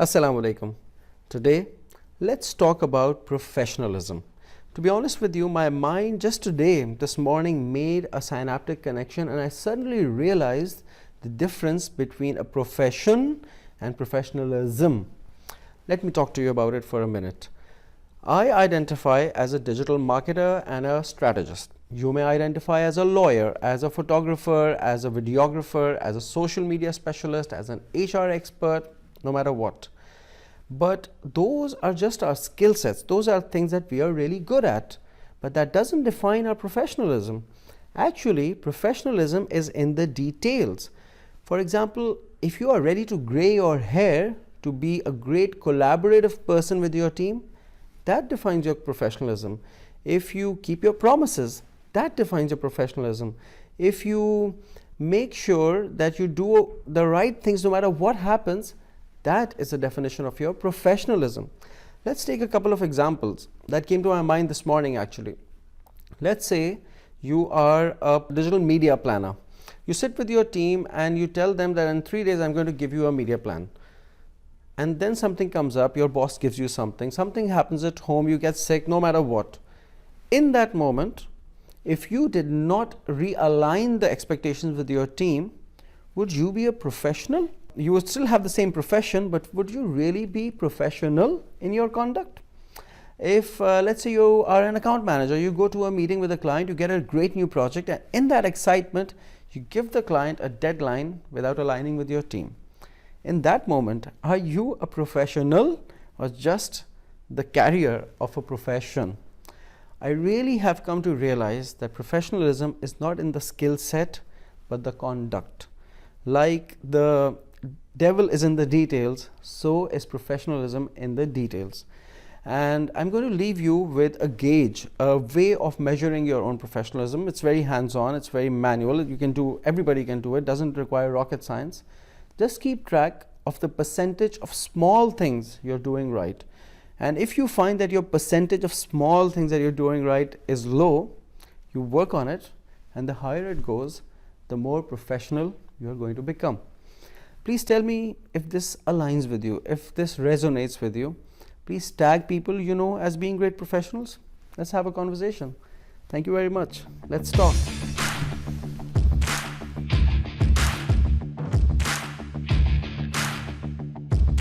Assalamu alaikum. Today, let's talk about professionalism. To be honest with you, my mind just today, this morning, made a synaptic connection, and I suddenly realized the difference between a profession and professionalism. Let me talk to you about it for a minute. I identify as a digital marketer and a strategist. You may identify as a lawyer, as a photographer, as a videographer, as a social media specialist, as an HR expert, no matter what. But those are just our skill sets. Those are things that we are really good at. But that doesn't define our professionalism. Actually, professionalism is in the details. For example, if you are ready to gray your hair to be a great collaborative person with your team, that defines your professionalism. If you keep your promises, that defines your professionalism. If you make sure that you do the right things no matter what happens, that is the definition of your professionalism. Let's take a couple of examples that came to my mind this morning actually. Let's say you are a digital media planner. You sit with your team and you tell them that in 3 days I'm going to give you a media plan. And then something comes up, your boss gives you something happens at home, you get sick, no matter what. In that moment, if you did not realign the expectations with your team, would you be a professional? You would still have the same profession, but would you really be professional in your conduct? If let's say you are an account manager, you go to a meeting with a client, you get a great new project, and in that excitement, you give the client a deadline without aligning with your team. In that moment, are you a professional or just the carrier of a profession? I really have come to realize that professionalism is not in the skill set, but the conduct. Like the devil is in the details, so is professionalism in the details. And I'm going to leave you with a gauge, a way of measuring your own professionalism. It's very hands-on, it's very manual. Everybody can do it, doesn't require rocket science. Just keep track of the percentage of small things you're doing right. And if you find that your percentage of small things that you're doing right is low, you work on it, and the higher it goes, the more professional you're going to become. Please tell me if this aligns with you, if this resonates with you. Please tag people you know as being great professionals. Let's have a conversation. Thank you very much. Let's talk.